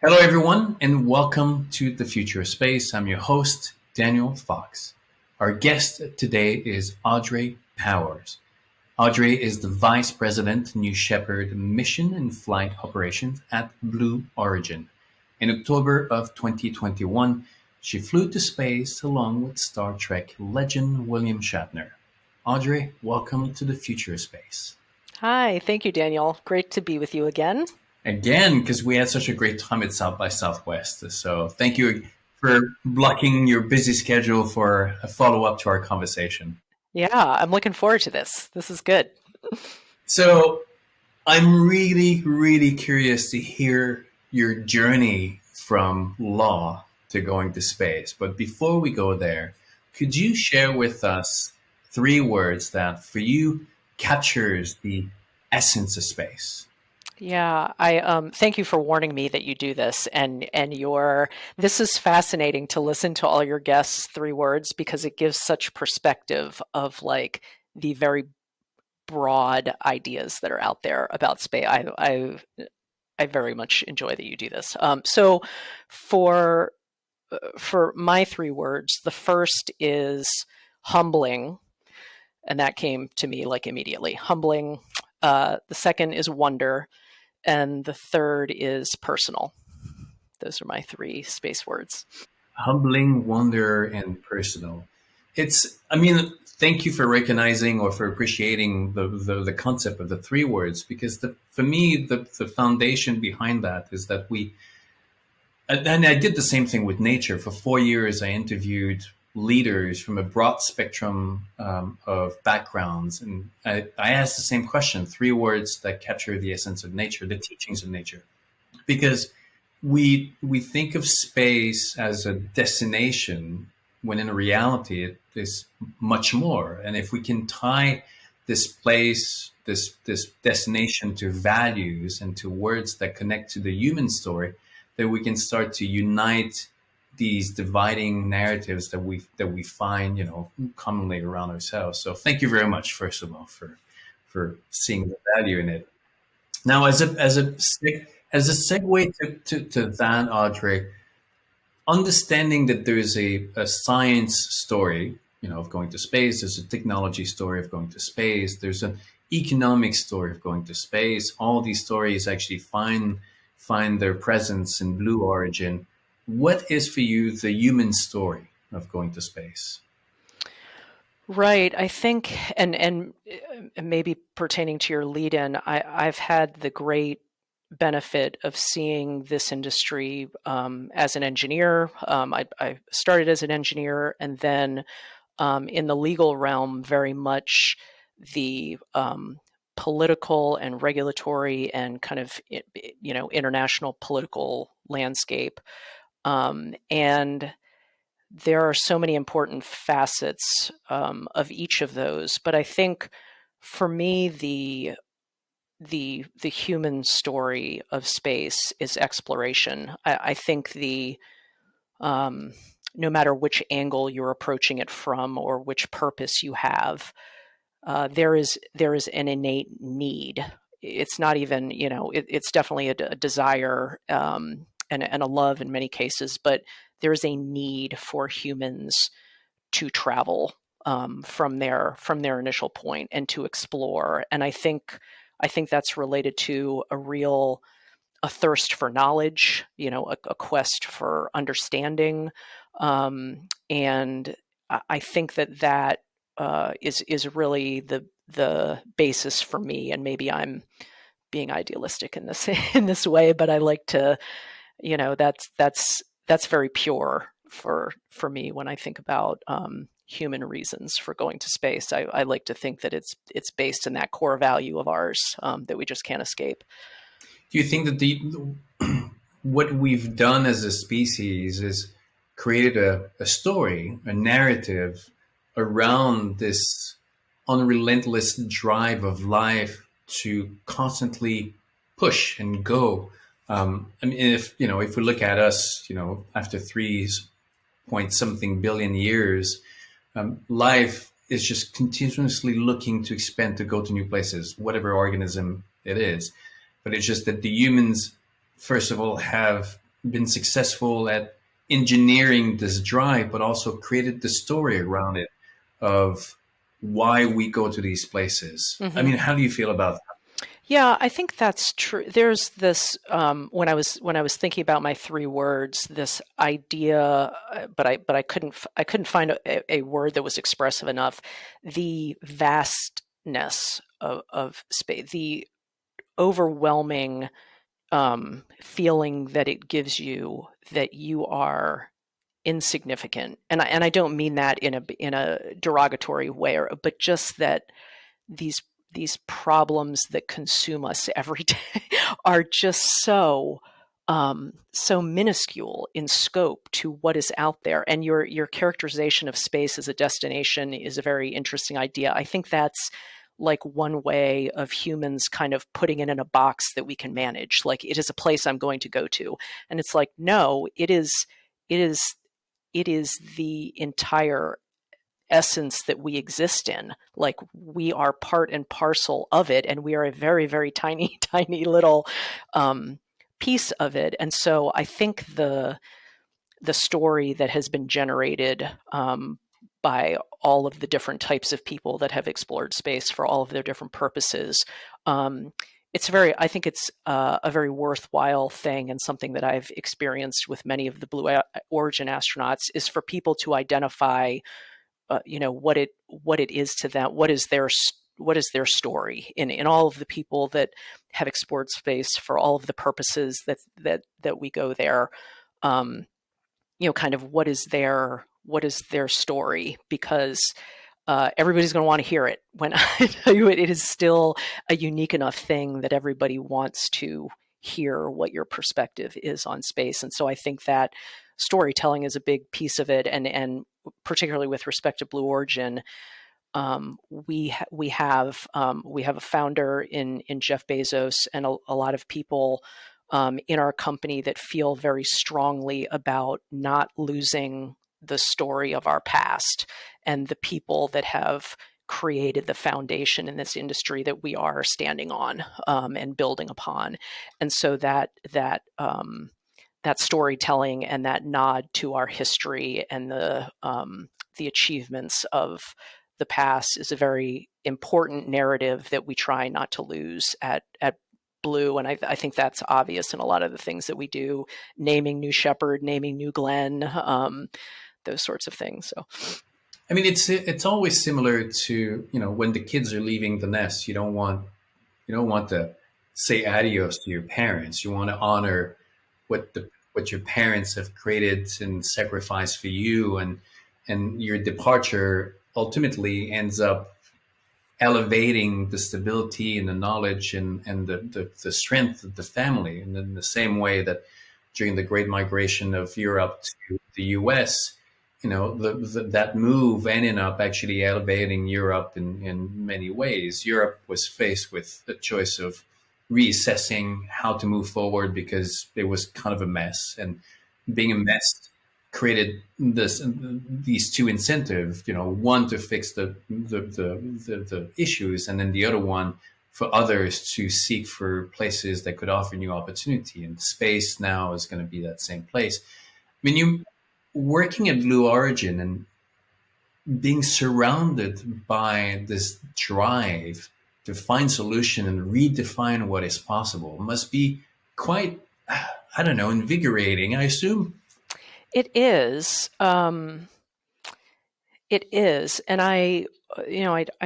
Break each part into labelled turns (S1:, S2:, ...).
S1: Hello, everyone, and welcome to the Future of Space. I'm your host, Daniel Fox. Our guest today is Audrey Powers. Audrey is the Vice President, New Shepard Mission and Flight Operations at Blue Origin. In October of 2021, she flew to space along with Star Trek legend William Shatner. Audrey, welcome to the Future of Space.
S2: Hi, thank you, Daniel. Great to be with you again.
S1: Again, because we had such a great time at South by Southwest. So thank you for blocking your busy schedule for a follow-up to our conversation.
S2: Yeah, I'm looking forward to this. This is good.
S1: So I'm really, really curious to hear your journey from law to going to space. But before we go there, could you share with us three words that for you captures the essence of space?
S2: Yeah, I thank you for warning me that you do this, and this is fascinating to listen to all your guests' three words because it gives such perspective of like the very broad ideas that are out there about space. I very much enjoy that you do this. So for my three words, the first is humbling, and that came to me like immediately. Humbling. The second is wonder, and the third is personal. Those are my three space words.
S1: Humbling, wonder, and personal. Thank you for recognizing or for appreciating the concept of the three words, because for me, the foundation behind that is that and I did the same thing with nature. For 4 years, I interviewed leaders from a broad spectrum of backgrounds. And I asked the same question, three words that capture the essence of nature, the teachings of nature. Because we think of space as a destination when in reality it is much more. And if we can tie this place, this destination to values and to words that connect to the human story, then we can start to unite these dividing narratives that we find, commonly around ourselves. So thank you very much, first of all, for seeing the value in it. Now, as a segue to that, Audrey, understanding that there is a science story, of going to space. There's a technology story of going to space. There's an economic story of going to space. All these stories actually find their presence in Blue Origin. What is for you the human story of going to space?
S2: Right. I think, and maybe pertaining to your lead-in, I've had the great benefit of seeing this industry as an engineer. I started as an engineer, and then in the legal realm, very much the political and regulatory and kind of international political landscape. And there are so many important facets of each of those, but I think for me the human story of space is exploration. I think no matter which angle you're approaching it from or which purpose you have, there is an innate need. It's not even it's definitely a desire and a love in many cases, but there is a need for humans to travel from their initial point and to explore. And I think that's related to a thirst for knowledge, a quest for understanding, and I think that is really the basis for me. And maybe I'm being idealistic in this way, but I like to, that's very pure for me when I think about human reasons for going to space. I like to think that it's based in that core value of ours that we just can't escape.
S1: Do you think that what we've done as a species is created a story, a narrative around this unrelentless drive of life to constantly push and go? If we look at us, after 3 point something billion years, life is just continuously looking to expand, to go to new places, whatever organism it is. But it's just that the humans, first of all, have been successful at engineering this drive, but also created the story around it of why we go to these places. I
S2: Hmm.
S1: mean, how do you feel about
S2: Yeah, I think that's true. There's this when I was thinking about my three words, this idea, but I couldn't find a word that was expressive enough. The vastness of space, the overwhelming feeling that it gives you that you are insignificant, and I don't mean that in a derogatory way, but just that these these problems that consume us every day are just so minuscule in scope to what is out there. And your characterization of space as a destination is a very interesting idea. I think that's like one way of humans kind of putting it in a box that we can manage. Like, it is a place I'm going to go to. And it's like, no, it is it is the entire essence that we exist in. Like, we are part and parcel of it, and we are a very, very tiny, tiny little um, piece of it. And so I think the story that has been generated by all of the different types of people that have explored space for all of their different purposes. Um, I think it's a very worthwhile thing, and something that I've experienced with many of the Blue Origin astronauts is for people to identify what it is to them, what is their story in all of the people that have explored space for all of the purposes that we go there. um, Kind of what is their story, because everybody's going to want to hear it. When I tell you it is still a unique enough thing that everybody wants to hear what your perspective is on space. And so I think that storytelling is a big piece of it. And particularly with respect to Blue Origin, we have a founder in Jeff Bezos, and a lot of people in our company that feel very strongly about not losing the story of our past and the people that have created the foundation in this industry that we are standing on and building upon. And so that storytelling and that nod to our history and the achievements of the past is a very important narrative that we try not to lose at Blue. And I think that's obvious in a lot of the things that we do, naming New Shepard, naming New Glenn, those sorts of things. So,
S1: I mean, it's always similar to, when the kids are leaving the nest. You don't want to say adios to your parents. You want to honor what your parents have created and sacrificed for you, and your departure ultimately ends up elevating the stability and the knowledge and the strength of the family. And in the same way that during the Great Migration of Europe to the US, that move ended up actually elevating Europe in many ways. Europe was faced with the choice of reassessing how to move forward because it was kind of a mess, and being a mess created these two incentives. One to fix the issues, and then the other one for others to seek for places that could offer new opportunity. And space now is going to be that same place. I mean, you working at Blue Origin and being surrounded by this drive to find solution and redefine what is possible must be quite, I don't know, invigorating, I assume.
S2: it is. It is, and I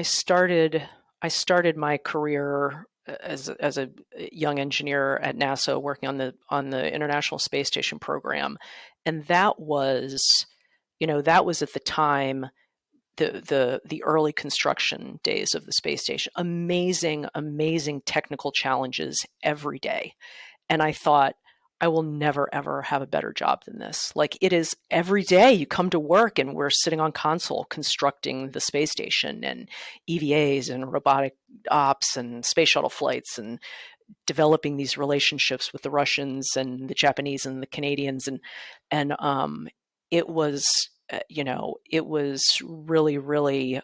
S2: started my career as a young engineer at NASA, working on the International Space Station program, and that was at the time the early construction days of the space station. Amazing, amazing technical challenges every day. And I thought, I will never, ever have a better job than this. Like, it is every day you come to work and we're sitting on console constructing the space station and EVAs and robotic ops and space shuttle flights and developing these relationships with the Russians and the Japanese and the Canadians. And it was, it was really, really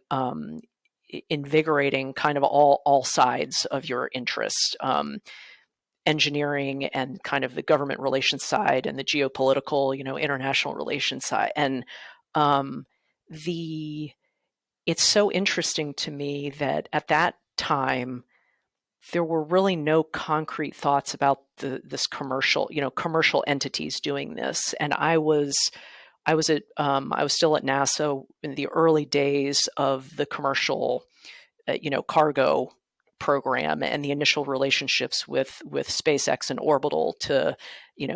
S2: invigorating, kind of all sides of your interest. engineering and kind of the government relations side and the geopolitical, international relations side. And um, the it's so interesting to me that at that time there were really no concrete thoughts about this commercial entities doing this. And I was still at NASA in the early days of the commercial, cargo program and the initial relationships with SpaceX and Orbital to,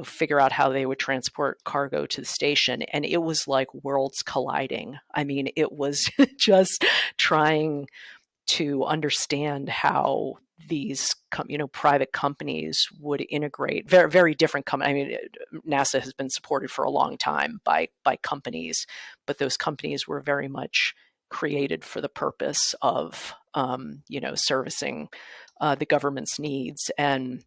S2: figure out how they would transport cargo to the station. And it was like worlds colliding. I mean, it was just trying to understand how these private companies would integrate very, very different companies. I mean, NASA has been supported for a long time by companies, but those companies were very much created for the purpose of servicing the government's needs. And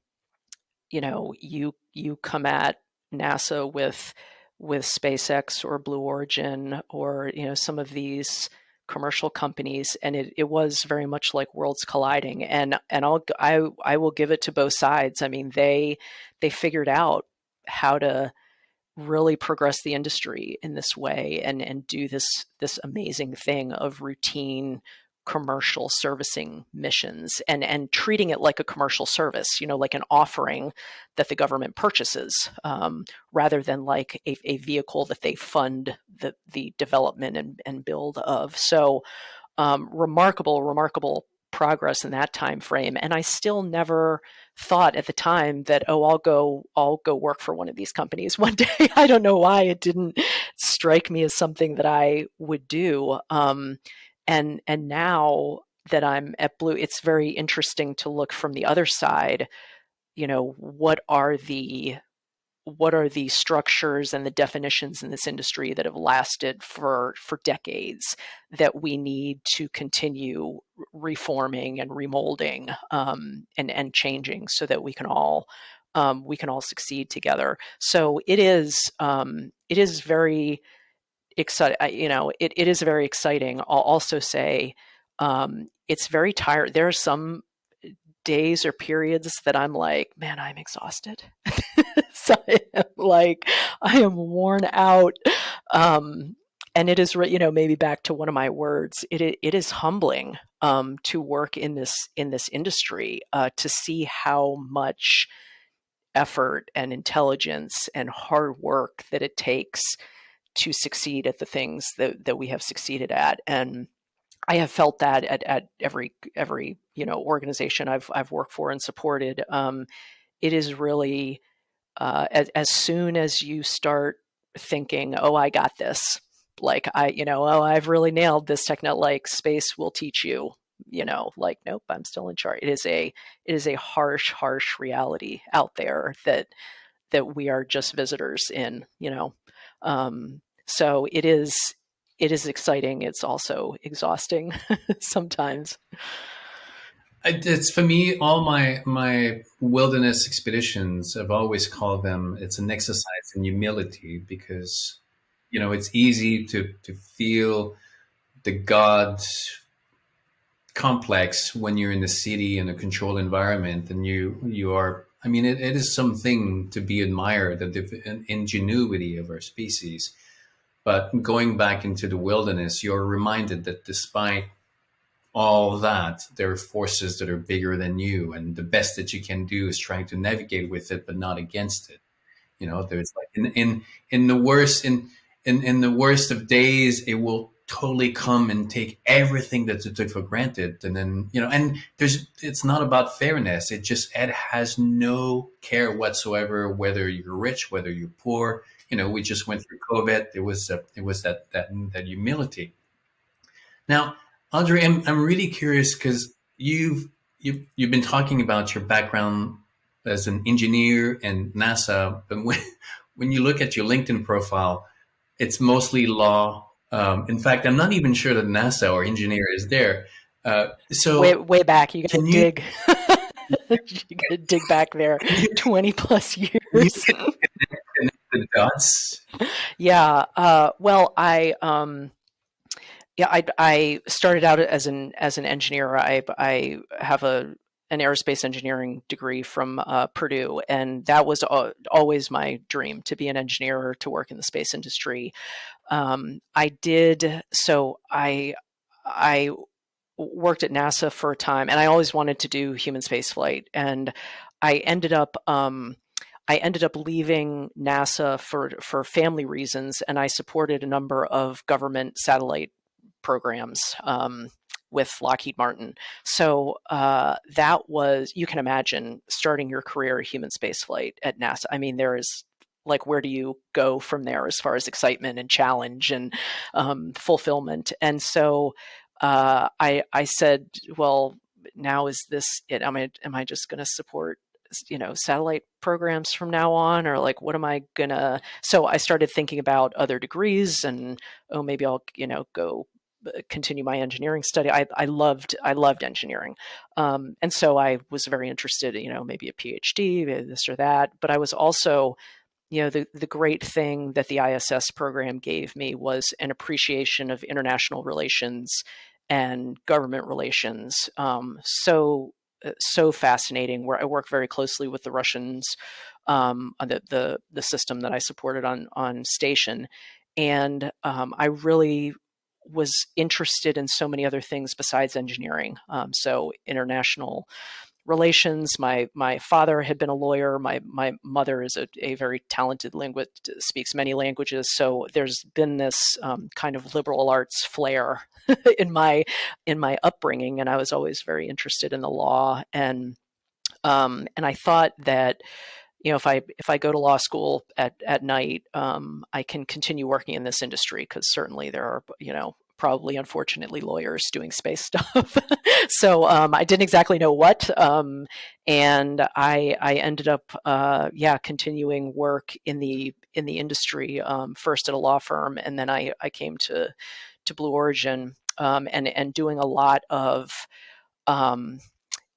S2: you come at NASA with SpaceX or Blue Origin or some of these commercial companies, and it was very much like worlds colliding. And I will give it to both sides. I mean, they figured out how to really progress the industry in this way and do this amazing thing of routine commercial servicing missions and treating it like a commercial service, like an offering that the government purchases, rather than like a vehicle that they fund the development and build of. So remarkable progress in that time frame. And I still never thought at the time that, oh, I'll go work for one of these companies one day. I don't know why it didn't strike me as something that I would do. And now that I'm at Blue, it's very interesting to look from the other side. What are the structures and the definitions in this industry that have lasted for decades that we need to continue reforming and remolding, and changing so that we can all succeed together. So it is very exciting. It is very exciting. I'll also say it's very tired. There are some days or periods that I'm like, man, I'm exhausted. So I am worn out. And it is, maybe back to one of my words, it is humbling to work in this industry, to see how much effort and intelligence and hard work that it takes to succeed at the things that we have succeeded at. And I have felt that at every organization I've worked for and supported. It is really as soon as you start thinking, oh, I got this, like oh, I've really nailed this techno, like space will teach you, like, nope, I'm still in charge. It is a harsh reality out there that we are just visitors in, so it is exciting. It's also exhausting sometimes.
S1: It's for me, all my wilderness expeditions, I've always called them, it's an exercise in humility because, it's easy to feel the God complex when you're in the city in a controlled environment and you are, I mean, it is something to be admired, the ingenuity of our species. But going back into the wilderness, you're reminded that despite all that, there are forces that are bigger than you, and the best that you can do is trying to navigate with it, but not against it. There's like in the worst in the worst of days, it will totally come and take everything that you took for granted, and then and it's not about fairness. It has no care whatsoever whether you're rich, whether you're poor. We just went through COVID. It was that humility. Now, Audrey, I'm really curious because you've been talking about your background as an engineer and NASA, but when you look at your LinkedIn profile, it's mostly law. In fact, I'm not even sure that NASA or engineer is there. So
S2: way back, you got to
S1: can you
S2: dig. You got to dig back there, 20 plus years.
S1: can you connect the dots?
S2: Yeah. Well, I started out as an engineer. I have an aerospace engineering degree from Purdue, and that was always my dream, to be an engineer or to work in the space industry. I did so. I worked at NASA for a time, and I always wanted to do human spaceflight. And I ended up leaving NASA for family reasons, and I supported a number of government satellite programs with Lockheed Martin. So that was, you can imagine starting your career in human spaceflight at NASA. I mean, there is, like, where do you go from there as far as excitement and challenge and fulfillment? And so I said, well, now is this it? Am I just going to support, satellite programs from now on, or like, what am I gonna? So I started thinking about other degrees, and maybe I'll go continue my engineering study. I loved engineering, and so I was very interested. Maybe a PhD, maybe this or that. But I was also, the great thing that the ISS program gave me was an appreciation of international relations and government relations. So fascinating. Where I work very closely with the Russians on the system that I supported on station, and I really was interested in so many other things besides engineering. So international relations. My father had been a lawyer. My mother is a very talented linguist, speaks many languages. So there's been this kind of liberal arts flair in my upbringing, and I was always very interested in the law. And I thought that, if I go to law school at night, I can continue working in this industry, because certainly there are, probably, unfortunately, lawyers doing space stuff. So I didn't exactly know what, and I ended up, continuing work in the industry, first at a law firm, and then I came to Blue Origin, and doing a lot of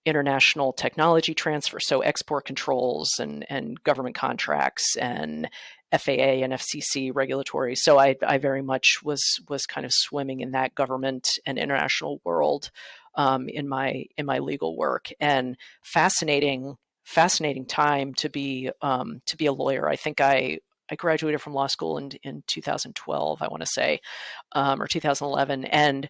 S2: international technology transfer, so export controls and government contracts and FAA and FCC regulatory. So I very much was kind of swimming in that government and international world in my legal work. And fascinating time to be a lawyer. I think I graduated from law school in 2012, I want to say, or 2011, and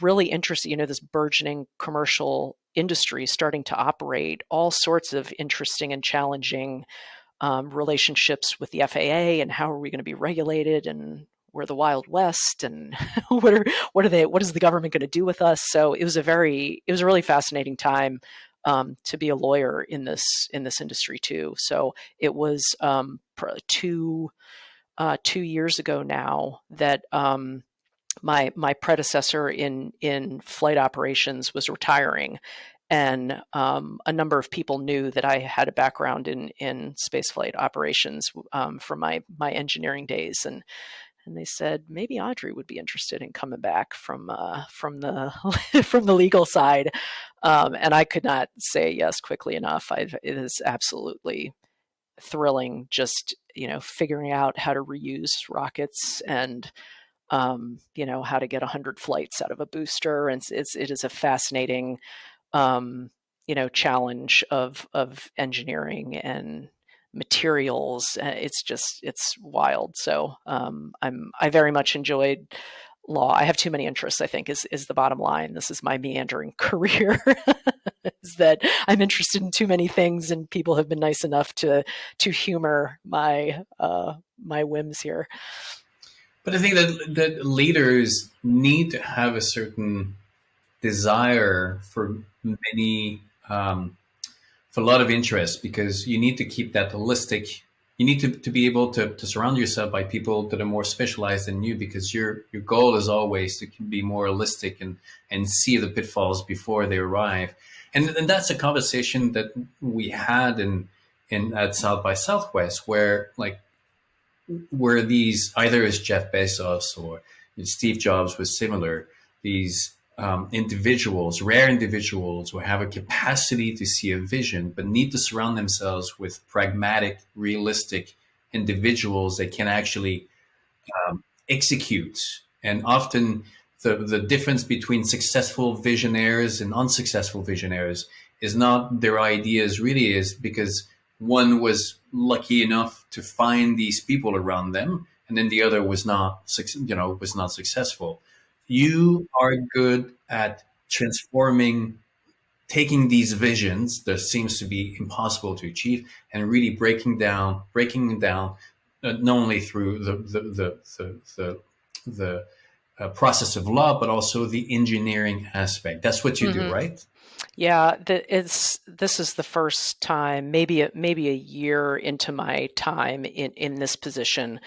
S2: really interested, this burgeoning commercial industry starting to operate, all sorts of interesting and challenging relationships with the FAA, and how are we going to be regulated, and we're the Wild West, and what is the government going to do with us? So it was a really fascinating time to be a lawyer in this industry too. So it was 2 years ago now that my predecessor in flight operations was retiring, and a number of people knew that I had a background in space flight operations from my engineering days, and they said maybe Audrey would be interested in coming back from the from the legal side, and I could not say yes quickly enough. It is absolutely thrilling, just figuring out how to reuse rockets, and how to get 100 flights out of a booster. And it is a fascinating, challenge of engineering and materials. It's wild. So I very much enjoyed law. I have too many interests, I think, is the bottom line. This is my meandering career. Is that I'm interested in too many things, and people have been nice enough to humor my whims here.
S1: But I think that leaders need to have a certain desire for many, for a lot of interest, because you need to keep that holistic. You need to be able to surround yourself by people that are more specialized than you, because your goal is always to be more holistic and see the pitfalls before they arrive. And that's a conversation that we had in at South by Southwest, where these, either as Jeff Bezos or Steve Jobs was similar, these individuals, rare individuals who have a capacity to see a vision, but need to surround themselves with pragmatic, realistic individuals that can actually execute. And often the difference between successful visionaries and unsuccessful visionaries is not their ideas, really is because one was lucky enough to find these people around them, and then the other was not, was not successful. You are good at transforming, taking these visions that seems to be impossible to achieve, and really breaking them down, not only through the process of law, but also the engineering aspect. That's what you do,
S2: Mm-hmm.
S1: right?
S2: Yeah, this is the first time, maybe a year into my time in this position,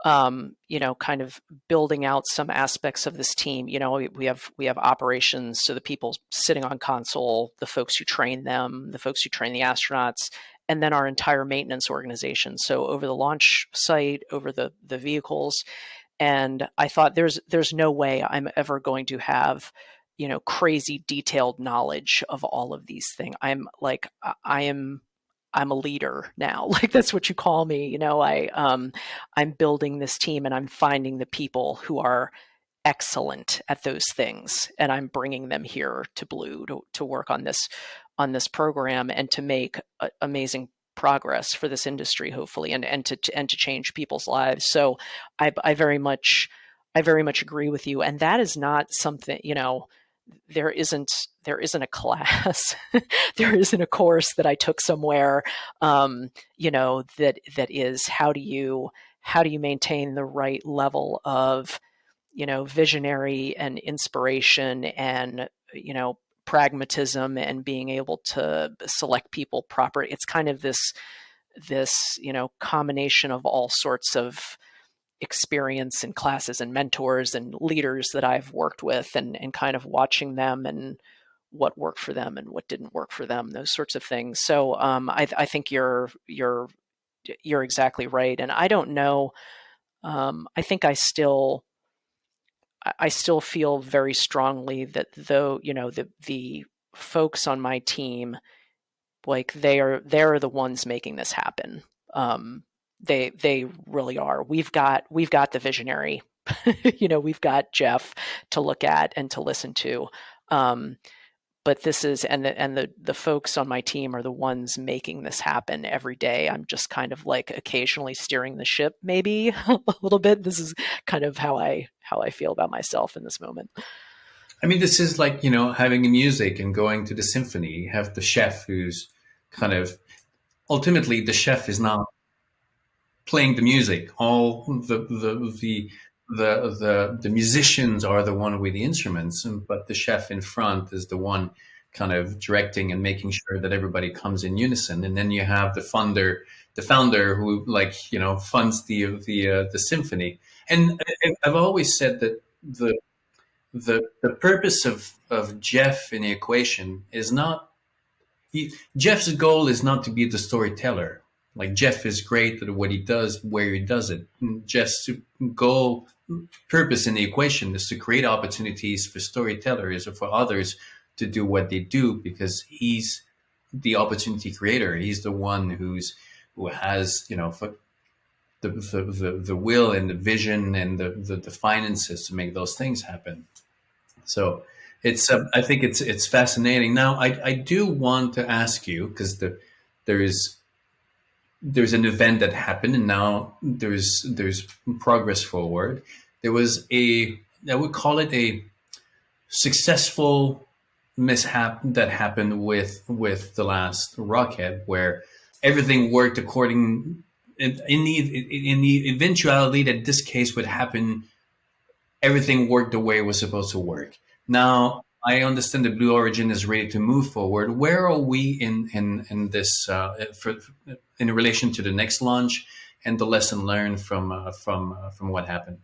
S2: kind of building out some aspects of this team. We have operations, so the people sitting on console, the folks who train them, the folks who train the astronauts, and then our entire maintenance organization. So over the launch site, over the vehicles, and I thought there's no way I'm ever going to have crazy detailed knowledge of all of these things. I'm a leader now. Like that's what you call me. I'm building this team and I'm finding the people who are excellent at those things and I'm bringing them here to Blue to work on this program and to make amazing progress for this industry, hopefully, and to change people's lives. So I very much agree with you. And that is not something, there isn't a class, there isn't a course that I took somewhere, that is how do you maintain the right level of visionary and inspiration and pragmatism and being able to select people proper. It's kind of this combination of all sorts of experience and classes and mentors and leaders that I've worked with and kind of watching them and what worked for them and what didn't work for them, those sorts of things. So I think you're exactly right. And I don't know. I think I still feel very strongly that though the folks on my team, like they're the ones making this happen. They really are. We've got the visionary. We've got Jeff to look at and to listen to. But this is the folks on my team are the ones making this happen every day. I'm just kind of like occasionally steering the ship, maybe a little bit. This is kind of how I feel about myself in this moment.
S1: I mean, this is like, having music and going to the symphony. You have the chef who's kind of, ultimately, the chef is not playing the music. All the musicians are the one with the instruments, but the chef in front is the one kind of directing and making sure that everybody comes in unison. And then you have the founder who, like, funds the symphony. And I've always said that the purpose of Jeff in the equation is not, Jeff's goal is not to be the storyteller. Like, Jeff is great at what he does, where he does it. Jeff's goal, purpose in the equation is to create opportunities for storytellers or for others to do what they do, because he's the opportunity creator. He's the one who has, the will and the vision and the finances to make those things happen. So I think it's fascinating. Now, I do want to ask you, because there's there's an event that happened, and now there's progress forward. There was I would call it a successful mishap that happened with the last rocket, where everything worked according in the eventuality that this case would happen. Everything worked the way it was supposed to work. Now, I understand that Blue Origin is ready to move forward. Where are we in this in relation to the next launch and the lesson learned from what happened?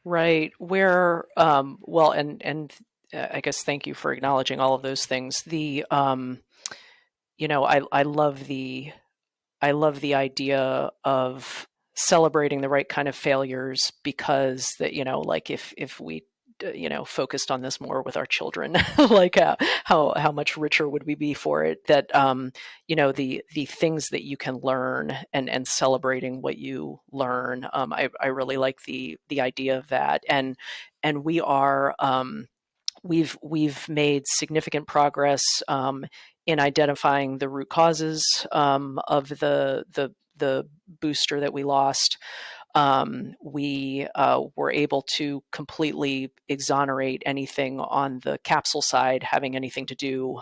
S2: Right. Where well, and I guess thank you for acknowledging all of those things. I love the idea of celebrating the right kind of failures, because that like if we focused on this more with our children, like how much richer would we be for it? That the things that you can learn and celebrating what you learn. I really like the idea of that, and we are we've made significant progress in identifying the root causes of the booster that we lost. We were able to completely exonerate anything on the capsule side having anything to do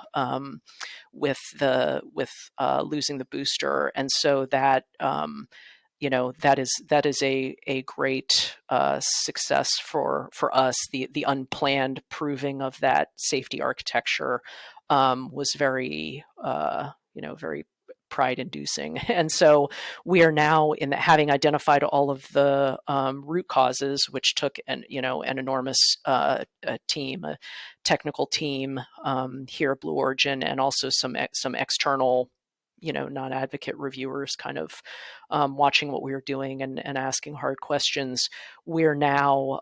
S2: with losing the booster, and so that that is a great success for us. The unplanned proving of that safety architecture was very very pride inducing. And so we are now having identified all of the root causes, which took an enormous team, a technical team here at Blue Origin, and also some external non-advocate reviewers kind of watching what we were doing and asking hard questions. We're now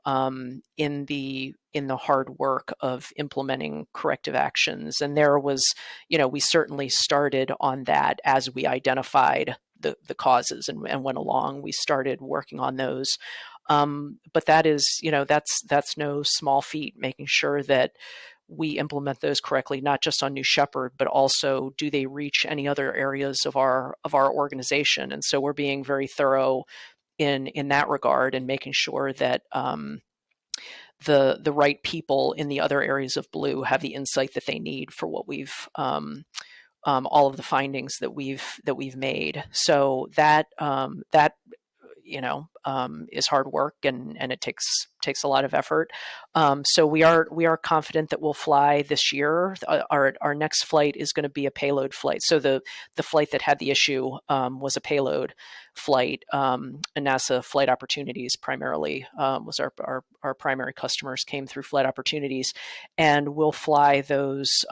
S2: in the hard work of implementing corrective actions. And there was, we certainly started on that as we identified the causes and went along. We started working on those. But that is, that's no small feat, making sure that we implement those correctly, not just on New Shepard, but also do they reach any other areas of our organization? And so we're being very thorough in that regard and making sure that the right people in the other areas of Blue have the insight that they need for what we've all of the findings that we've made. So that is hard work and it takes a lot of effort. So we are confident that we'll fly this year. Our next flight is going to be a payload flight. So the flight that had the issue was a payload flight. And NASA Flight Opportunities primarily was our primary customers, came through Flight Opportunities, and we'll fly those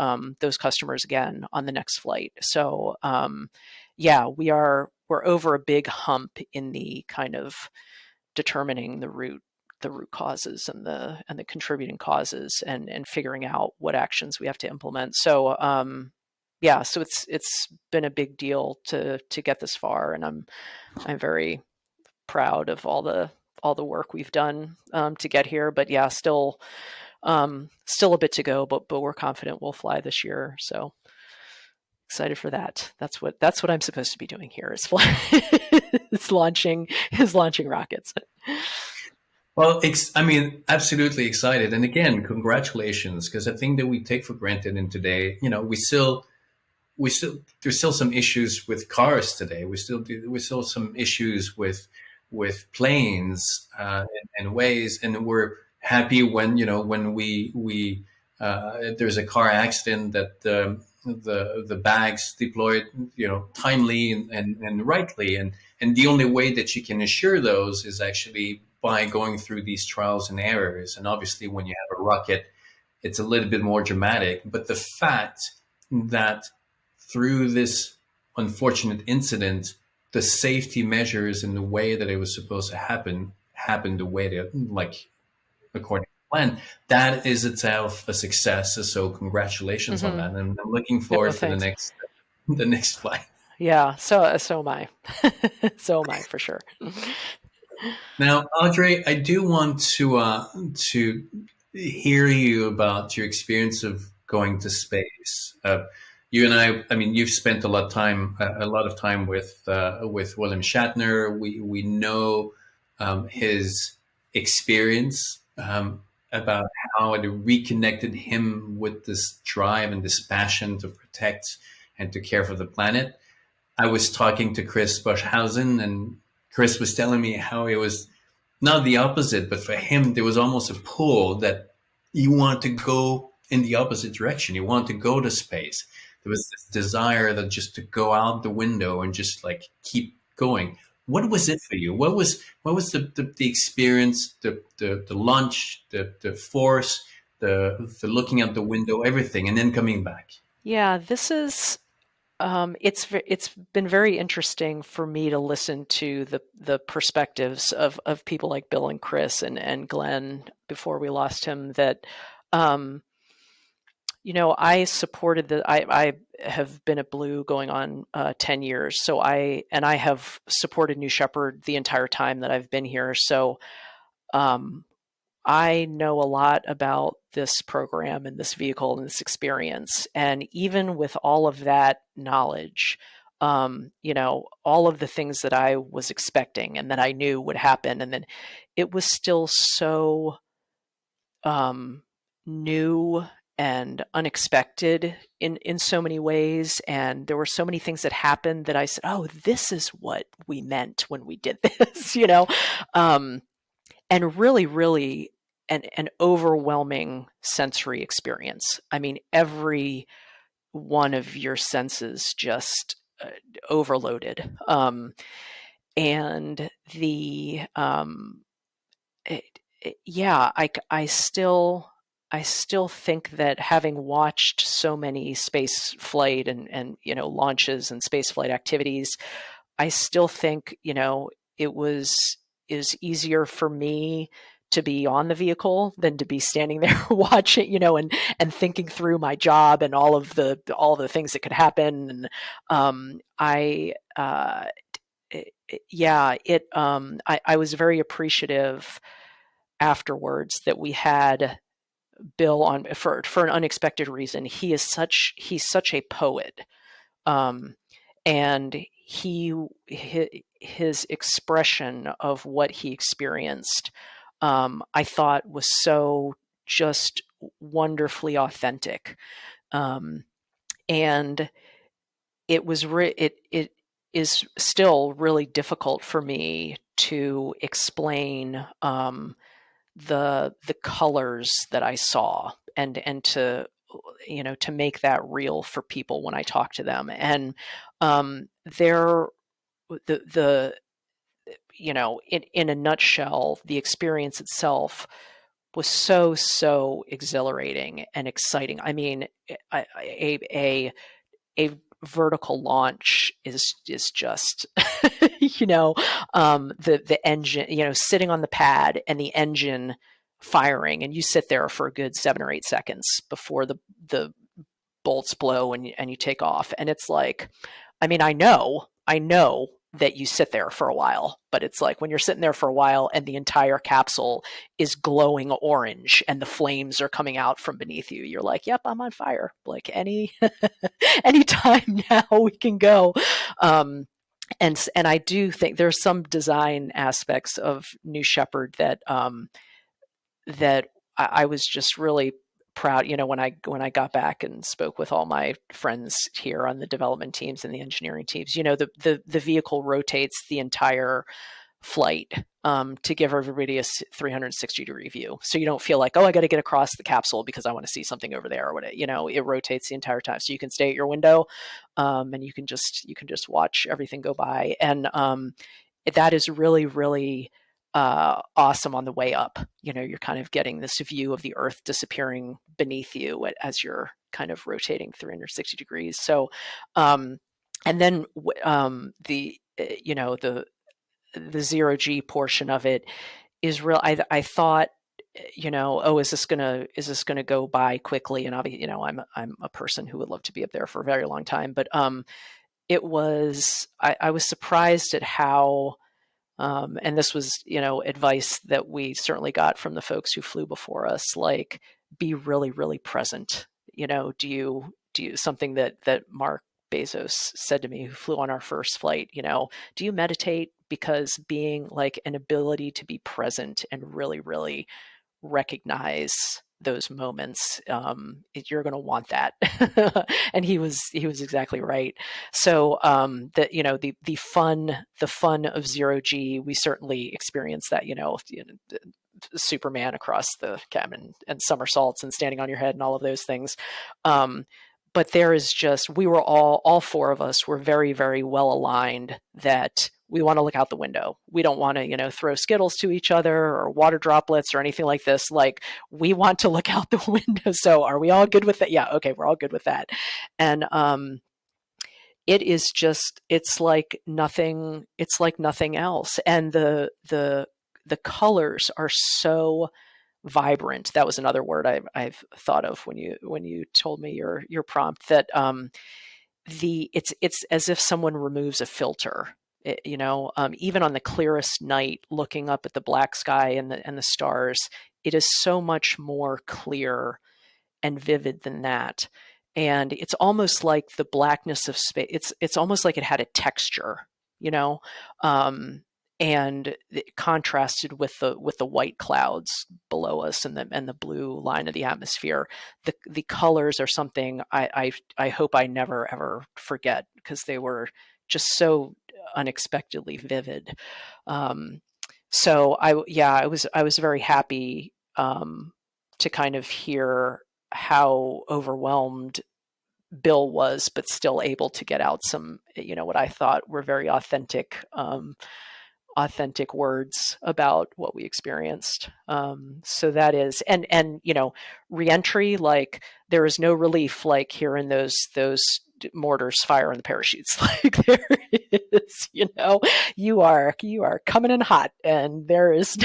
S2: customers again on the next flight. So we're over a big hump in the kind of determining the root causes and the contributing causes and figuring out what actions we have to implement. So so it's been a big deal to get this far, and I'm very proud of all the work we've done to get here. But still a bit to go, but we're confident we'll fly this year. So excited for that. That's what I'm supposed to be doing here is launching rockets.
S1: Well, absolutely excited. And again, congratulations, because I think that we take for granted in today, there's still some issues with cars today. We still some issues with planes and ways, and we're happy when we there's a car accident that the bags deployed timely and rightly, and the only way that you can assure those is actually by going through these trials and errors. And obviously, when you have a rocket, it's a little bit more dramatic. But the fact that through this unfortunate incident, the safety measures and the way that it was supposed to happened the way that, according to plan, that is itself a success. So congratulations on that. And I'm looking forward to the next flight.
S2: Yeah, so am I. So am I, for sure.
S1: Now, Audrey, I do want to hear you about your experience of going to space. You and I mean, you've spent a lot of time with William Shatner. We know his experience about how it reconnected him with this drive and this passion to protect and to care for the planet. I was talking to Chris Bushhausen, and Chris was telling me how it was not the opposite, but for him, there was almost a pull that you want to go in the opposite direction. You want to go to space. There was this desire that just to go out the window and just keep going. What was it for you? What was the experience, the launch, the force, the looking out the window, everything, and then coming back?
S2: Yeah, this is it's been very interesting for me to listen to the perspectives of people like Bill and Chris and Glenn before we lost him. That I supported I have been at Blue going on 10 years. So I have supported New Shepard the entire time that I've been here. So I know a lot about this program and this vehicle and this experience. And even with all of that knowledge, all of the things that I was expecting and that I knew would happen, and then it was still so um, new and unexpected in so many ways. And there were so many things that happened that I said, oh, this is what we meant when we did this, and really, really an overwhelming sensory experience. I mean, every one of your senses just overloaded. And the it, yeah, I still think that having watched so many space flight and launches and space flight activities, I still think it was is easier for me to be on the vehicle than to be standing there watching, and thinking through my job and all the things that could happen. And I yeah, I was very appreciative afterwards that we had Bill on for an unexpected reason. He's such a poet, um, and his expression of what he experienced, I thought was so just wonderfully authentic, and it is still really difficult for me to explain the colors that I saw and to make that real for people when I talk to them. And they're the in a nutshell, the experience itself was so exhilarating and exciting. I mean, a vertical launch is just the engine, sitting on the pad and the engine firing, and you sit there for a good 7 or 8 seconds before the bolts blow and you take off. And it's like, I mean, I know that you sit there for a while, but it's like when you're sitting there for a while and the entire capsule is glowing orange and the flames are coming out from beneath you, you're like, yep, I'm on fire. Like any time now we can go. And I do think there's some design aspects of New Shepard that I was just really proud. When I got back and spoke with all my friends here on the development teams and the engineering teams, the vehicle rotates the entire flight to give everybody a 360-degree view, so you don't feel like, oh, I got to get across the capsule because I want to see something over there or whatever. It rotates the entire time, so you can stay at your window, and you can just watch everything go by. And that is really, really awesome on the way up. You're kind of getting this view of the Earth disappearing beneath you as you're kind of rotating 360 degrees. So, and then the zero G portion of it is real. I thought, oh, is this gonna go by quickly? And obviously, I'm a person who would love to be up there for a very long time, but it was. I was surprised at how. And this was, advice that we certainly got from the folks who flew before us, like, be really, really present. Do you something that Mark Bezos said to me, who flew on our first flight, do you meditate? Because being like an ability to be present and really, really recognize those moments, you're going to want that. And he was exactly right. So the fun of zero G, we certainly experienced that. Superman across the cabin and somersaults and standing on your head and all of those things. But there is just, we were all four of us were very, very well aligned that we want to look out the window. We don't want to, throw Skittles to each other or water droplets or anything like this. Like, we want to look out the window. So are we all good with that? Yeah. Okay. We're all good with that. And, it's like nothing else. And the colors are so vibrant. That was another word I've thought of when you told me your prompt, that it's as if someone removes a filter. Even on the clearest night, looking up at the black sky and the stars, it is so much more clear and vivid than that. And it's almost like the blackness of space. It's almost like it had a texture, you know, and it contrasted with the white clouds below us and the blue line of the atmosphere. The colors are something I hope I never ever forget, because they were just so unexpectedly vivid. So I was very happy to kind of hear how overwhelmed Bill was, but still able to get out some, what I thought were very authentic words about what we experienced. So that is, and reentry, like there is no relief like hearing those mortars fire on the parachutes. Like there is, you are coming in hot, and there is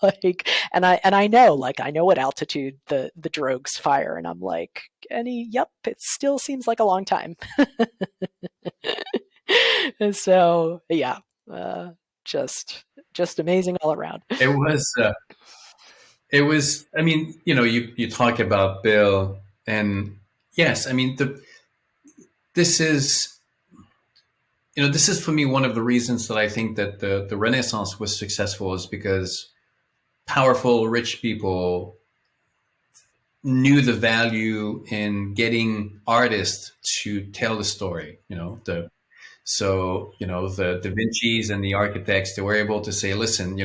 S2: like, and I know, like, I know what altitude the drogues fire, and I'm like, yep, it still seems like a long time. And so, yeah, just amazing all around.
S1: It was. I mean, you talk about Bill, and yes, I mean this is this is for me one of the reasons that I think that the Renaissance was successful, is because powerful, rich people knew the value in getting artists to tell the story. The Da Vinci's and the architects, they were able to say, listen,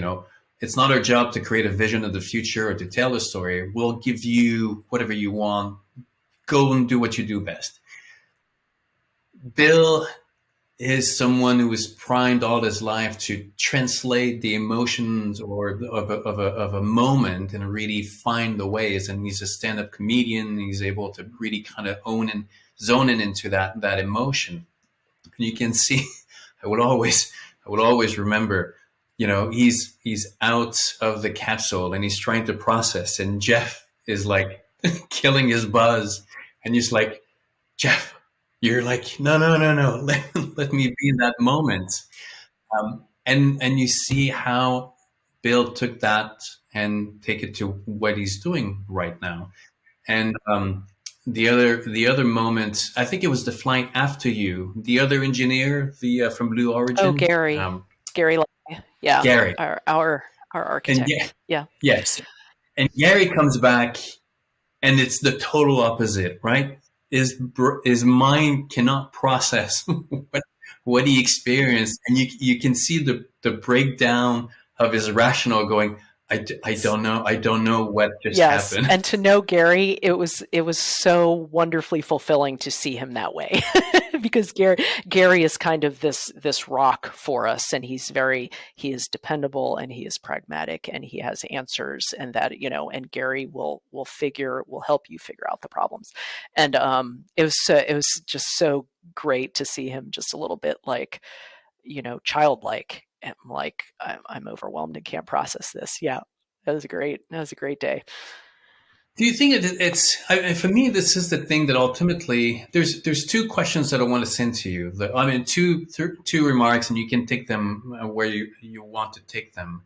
S1: it's not our job to create a vision of the future or to tell a story. We'll give you whatever you want. Go and do what you do best. Bill is someone who was primed all his life to translate the emotions of a moment and really find the ways. And he's a stand-up comedian. He's able to really kind of own and zone in into that emotion. And you can see, I would always remember, he's out of the capsule and he's trying to process, and Jeff is like killing his buzz, and he's like, Jeff, you're like, no, let me be in that moment. And you see how Bill took that and take it to what he's doing right now. And the other moment, I think it was the flight after you, the other engineer, from Blue
S2: Oh,
S1: Origin,
S2: Gary, yeah,
S1: Gary,
S2: our architect,
S1: and
S2: yeah,
S1: yes, and Gary comes back, and it's the total opposite, right? His mind cannot process what he experienced, and you can see the breakdown of his rationale going, I don't know what just happened.
S2: And to know Gary, it was so wonderfully fulfilling to see him that way. Because Gary is kind of this rock for us, and he is dependable, and he is pragmatic, and he has answers, and that, and Gary will help you figure out the problems. And it was just so great to see him just a little bit like, childlike. And I'm like, I'm overwhelmed and can't process this. Yeah, that was great. That was a great day.
S1: Do you think for me, this is the thing that ultimately, there's two questions that I want to send to you. Two remarks, and you can take them where you want to take them.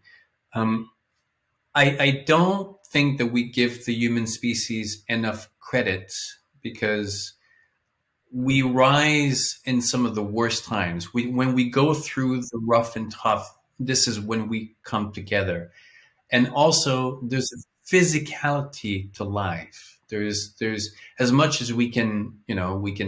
S1: I don't think that we give the human species enough credit, because we rise in some of the worst times. When we go through the rough and tough, this is when we come together. And also, there's a physicality to life. There's as much as we can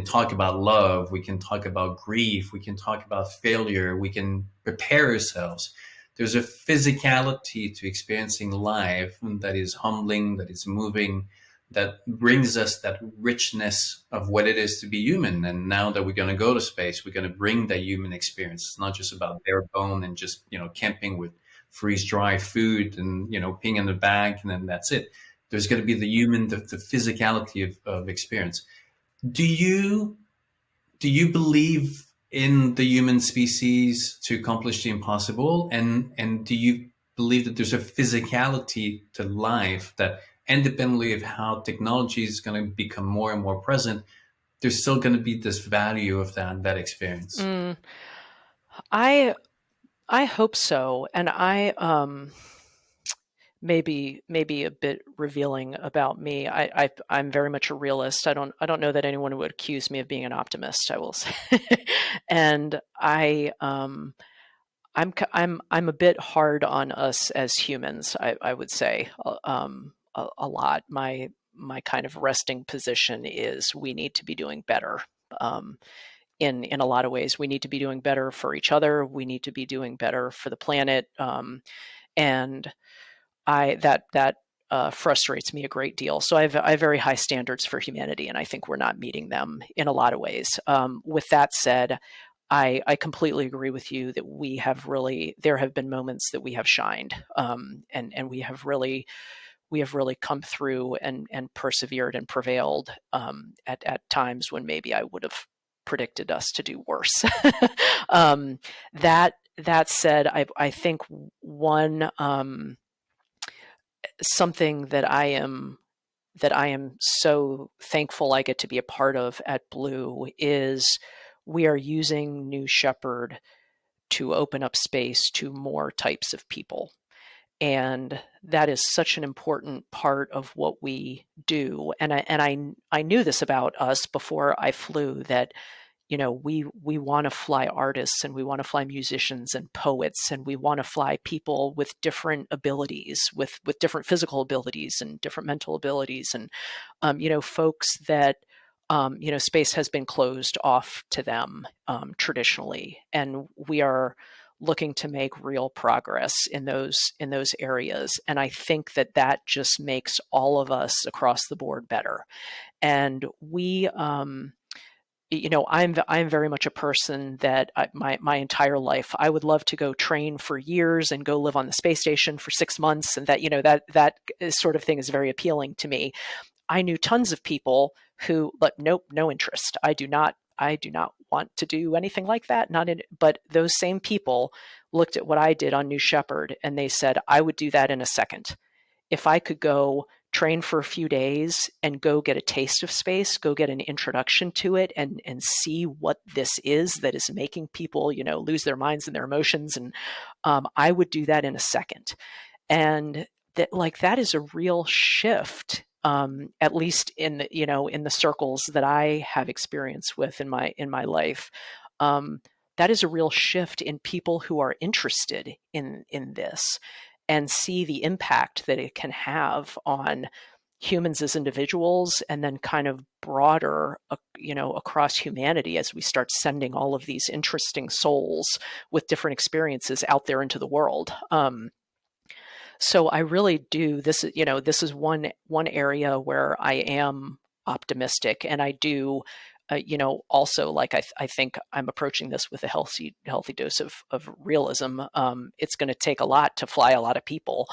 S1: talk about love, we can talk about grief, we can talk about failure, we can prepare ourselves. There's a physicality to experiencing life that is humbling, that is moving, that brings us that richness of what it is to be human. And now that we're going to go to space, we're going to bring that human experience. It's not just about bare bone and just, camping with freeze dry food and, peeing in the bag, and then that's it. There's going to be the human, the physicality of experience. Do you believe in the human species to accomplish the impossible? And do you believe that there's a physicality to life that, independently of how technology is going to become more and more present, there's still going to be this value of that experience?
S2: I hope so. And maybe a bit revealing about me. I'm very much a realist. I don't know that anyone would accuse me of being an optimist, I will say. And I'm a bit hard on us as humans, I would say, a lot. My kind of resting position is we need to be doing better. Um, in a lot of ways, we need to be doing better for each other. We need to be doing better for the planet. And that frustrates me a great deal. So I have very high standards for humanity, and I think we're not meeting them in a lot of ways. With that said, I completely agree with you that there have been moments that we have shined, and we have really come through and persevered and prevailed, at times when maybe I would have predicted us to do worse. um, that said, I think one something that I am so thankful I get to be a part of at Blue is we are using New Shepard to open up space to more types of people. And that is such an important part of what we do. And I knew this about us before I flew, that we want to fly artists, and we want to fly musicians and poets, and we want to fly people with different abilities, with different physical abilities and different mental abilities, and folks that space has been closed off to them, traditionally, and we are looking to make real progress in those areas. And I think that just makes all of us across the board better. And I'm very much a person that my entire life, I would love to go train for years and go live on the space station for 6 months, and that sort of thing is very appealing to me. I knew tons of people who, but nope, no interest. I do not want to do anything like that. Not in, but those same people looked at what I did on New Shepard, and they said, I would do that in a second. If I could go train for a few days and go get a taste of space, go get an introduction to it, and see what this is that is making people, lose their minds and their emotions. And I would do that in a second. And that is a real shift, at least in the circles that I have experience with in my life. Um, that is a real shift in people who are interested in this and see the impact that it can have on humans as individuals, and then kind of broader, across humanity, as we start sending all of these interesting souls with different experiences out there into the world. So I really do. This is one area where I am optimistic, and I do. Also, like I think I'm approaching this with a healthy dose of realism. It's going to take a lot to fly a lot of people,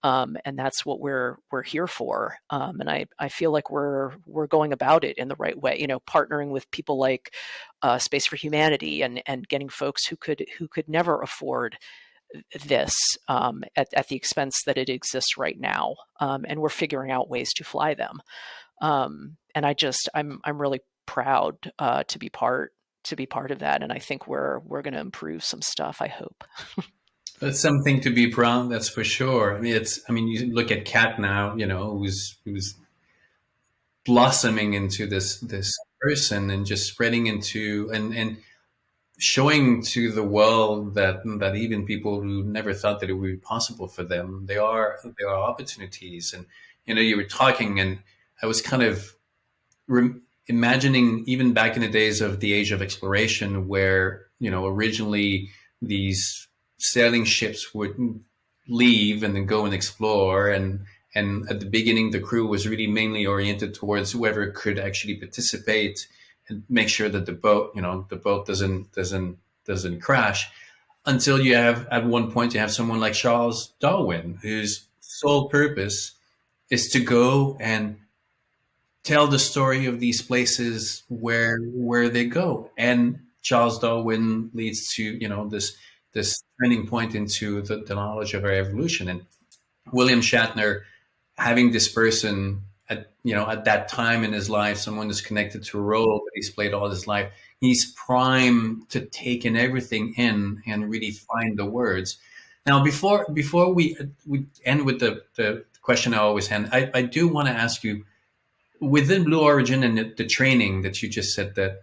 S2: and that's what we're here for. And I feel like we're going about it in the right way. Partnering with people like Space for Humanity, and getting folks who could never afford this, at the expense that it exists right now, and we're figuring out ways to fly them. And I'm really proud, to be part of that, and I think we're going to improve some stuff, I hope.
S1: That's something to be proud. That's for sure. I mean, you look at Kat now, who's blossoming into this person, and just spreading into, and showing to the world that even people who never thought that it would be possible for them, there are opportunities. And you were talking, and I was kind of imagining, even back in the days of the age of exploration, where originally these sailing ships would leave and then go and explore, and at the beginning the crew was really mainly oriented towards whoever could actually participate and make sure that the boat doesn't crash, until you have, at one point, you have someone like Charles Darwin, whose sole purpose is to go and tell the story of these places where they go. And Charles Darwin leads to this turning point into the knowledge of our evolution. And William Shatner, having this person at that time in his life, someone who's connected to a role that he's played all his life, he's primed to take in everything in and really find the words. Now, before we end with the question I always end, I do want to ask you, within Blue Origin and the training that you just said that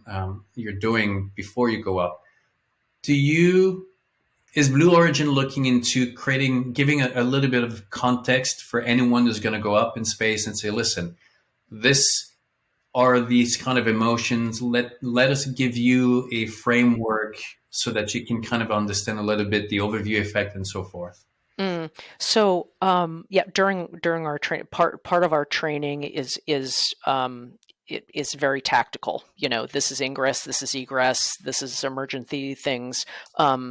S1: you're doing before you go up, do you is Blue Origin looking into giving a little bit of context for anyone who's going to go up in space and say, listen, this are these kind of emotions. Let us give you a framework so that you can kind of understand a little bit the overview effect and so forth.
S2: Mm. So, yeah, during our training, part of our training it is very tactical. You know, this is ingress, this is egress, this is emergency things, uh,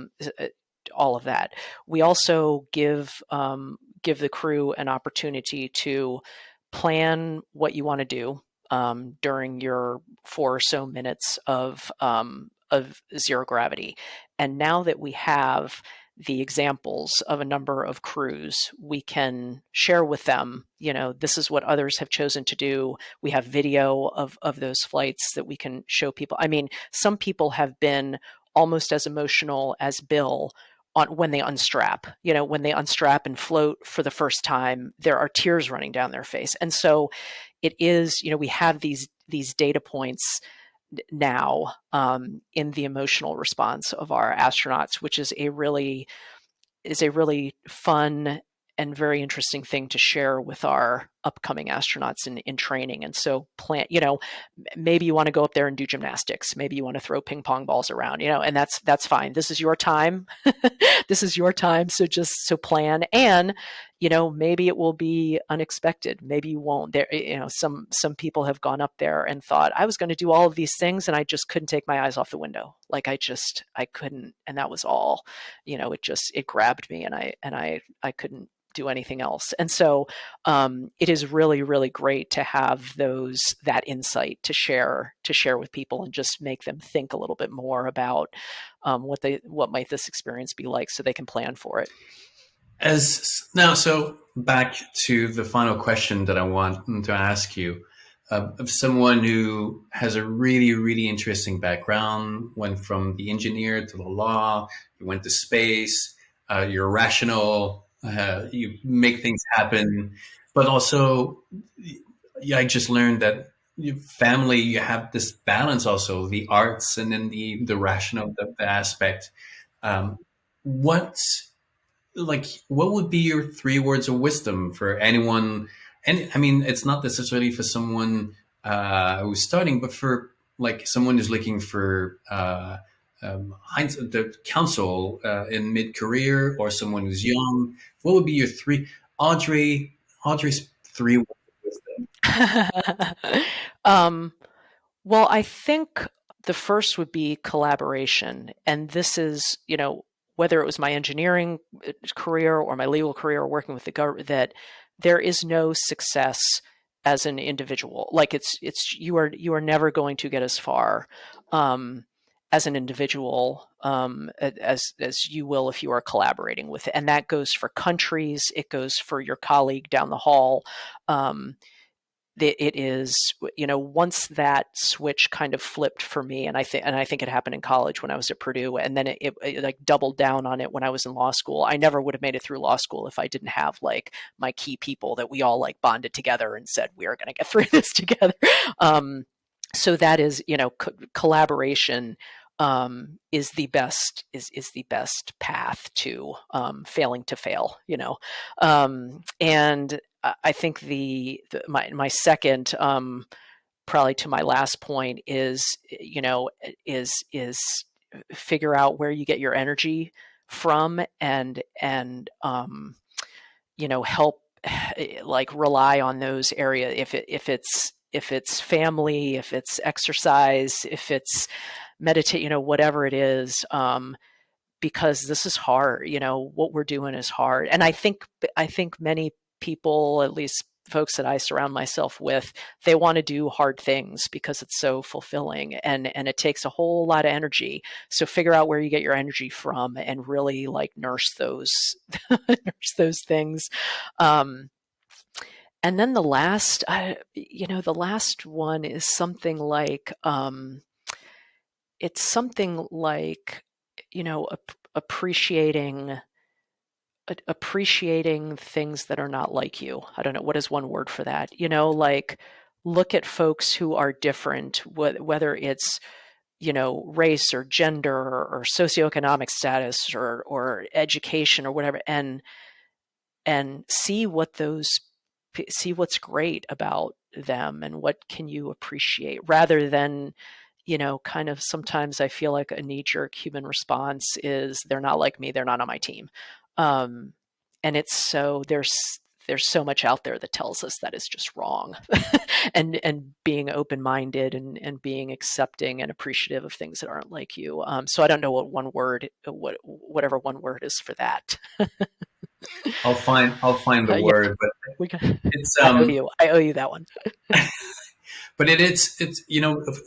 S2: all of that. We also give the crew an opportunity to plan what you want to do during your 4 or so minutes of zero gravity. And now that we have the examples of a number of crews, we can share with them, you know, this is what others have chosen to do. We have video of those flights that we can show people. I mean, some people have been almost as emotional as Bill when they unstrap. You know, when they unstrap and float for the first time, there are tears running down their face. And so it is, you know, we have these data points now in the emotional response of our astronauts, which is a really fun and very interesting thing to share with our upcoming astronauts in training. And so you know, maybe you want to go up there and do gymnastics. Maybe you want to throw ping pong balls around, you know, and that's fine. This is your time. This is your time. So plan. And, you know, maybe it will be unexpected. Maybe you won't. There, you know, some people have gone up there and thought, I was going to do all of these things and I just couldn't take my eyes off the window. Like I couldn't, and that was all. You know, it grabbed me and I couldn't do anything else. And so it is really, really great to have that insight to share with people and just make them think a little bit more about what might this experience be like, so they can plan for it.
S1: As now, so back to the final question that I want to ask you. Of someone who has a really, really interesting background, went from the engineer to the law, you went to space, you're rational, you make things happen, but also, yeah, I just learned that your family, you have this balance also, the arts and then the rational, the aspect. Um, what what would be your three words of wisdom for anyone? And I mean, it's not necessarily for someone who's starting, but for like someone who's looking for the counsel in mid-career, or someone who's young. What would be your Audrey's three words of wisdom?
S2: um, well, I think the first would be collaboration. And this is, you know, whether it was my engineering career or my legal career or working with the government, that there is no success as an individual. Like you are never going to get as far as an individual as you will if you are collaborating with it. And that goes for countries. It goes for your colleague down the hall. It is, you know, once that switch kind of flipped for me, and I think it happened in college when I was at Purdue, and then it like doubled down on it when I was in law school. I never would have made it through law school if I didn't have like my key people that we all like bonded together and said we are going to get through this together. So that is, you know, collaboration is the best path to failing to fail, you know. And I think my second, probably to my last point, is, you know, is figure out where you get your energy from, and you know, help like rely on those areas. If it's family, if it's exercise, if it's meditate, you know, whatever it is, because this is hard. You know, what we're doing is hard. And I think many people, at least folks that I surround myself with, they want to do hard things because it's so fulfilling, and it takes a whole lot of energy. So figure out where you get your energy from and really like nurse those nurse those things. Um, and then the last one is something like, it's something like, you know, appreciating appreciating things that are not like you. I don't know, what is one word for that? Like look at folks who are different, whether it's race or gender or socioeconomic status or education or whatever, and see what's great about them and what can you appreciate, rather than kind of, sometimes I feel like a knee-jerk human response is they're not like me, they're not on my team. um, and it's so there's so much out there that tells us that is just wrong. And being open-minded and being accepting and appreciative of things that aren't like you. So I don't know whatever one word is for that.
S1: I'll find the
S2: Yeah,
S1: word, but
S2: we can,
S1: it's
S2: I owe you that one.
S1: but it's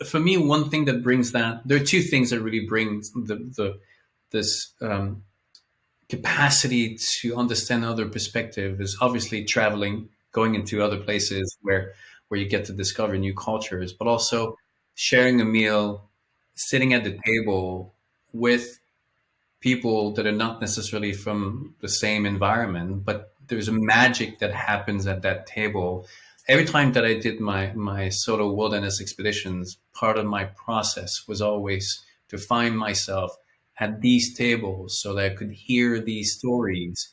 S1: for me, one thing that brings that, there are two things that really brings the this capacity to understand other perspective is obviously traveling, going into other places where you get to discover new cultures, but also sharing a meal, sitting at the table with people that are not necessarily from the same environment, but there's a magic that happens at that table. Every time that I did my solo wilderness expeditions, part of my process was always to find myself at these tables so that I could hear these stories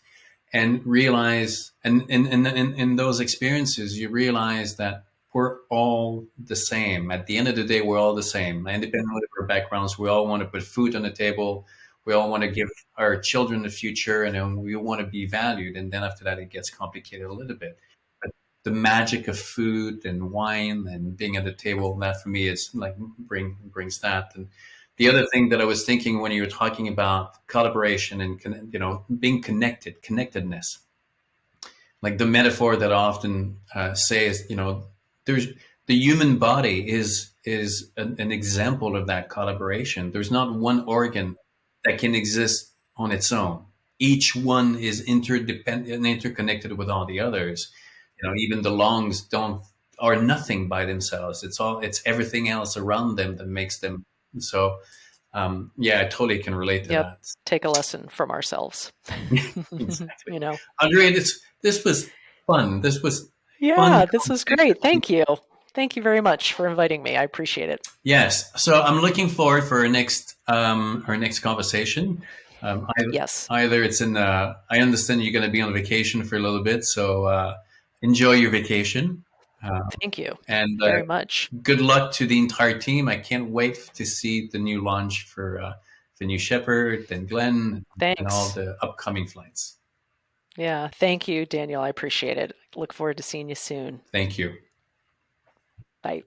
S1: and realize, and in those experiences, you realize that we're all the same. At the end of the day, we're all the same. Independent of our backgrounds, we all want to put food on the table. We all want to give our children a future, and then we want to be valued. And then after that, it gets complicated a little bit. But the magic of food and wine and being at the table, that for me is like brings that. And the other thing that I was thinking when you were talking about collaboration and being connectedness, like the metaphor that I often say is, there's the human body is an example of that collaboration. There's not one organ that can exist on its own. Each one is interdependent and interconnected with all the others. Even the lungs don't are nothing by themselves. It's everything else around them that makes them. So yeah, I totally can relate to
S2: Yep.
S1: that.
S2: Take a lesson from ourselves.
S1: Exactly.
S2: you know.
S1: Andre, this was fun. This was fun
S2: Yeah, this was great.
S1: conversation.
S2: Thank you. Thank you very much for inviting me. I appreciate it.
S1: Yes. So I'm looking forward for our next conversation.
S2: Yes.
S1: Either it's in. I understand you're going to be on vacation for a little bit, so enjoy your vacation,
S2: Thank you
S1: and
S2: very much.
S1: good luck to the entire team. I can't wait to see the new launch for the new Shepard and Glenn and all
S2: Thanks.
S1: the upcoming flights.
S2: Yeah, thank you, Daniel. I appreciate it. Look forward to seeing you soon.
S1: Thank you.
S2: Bye.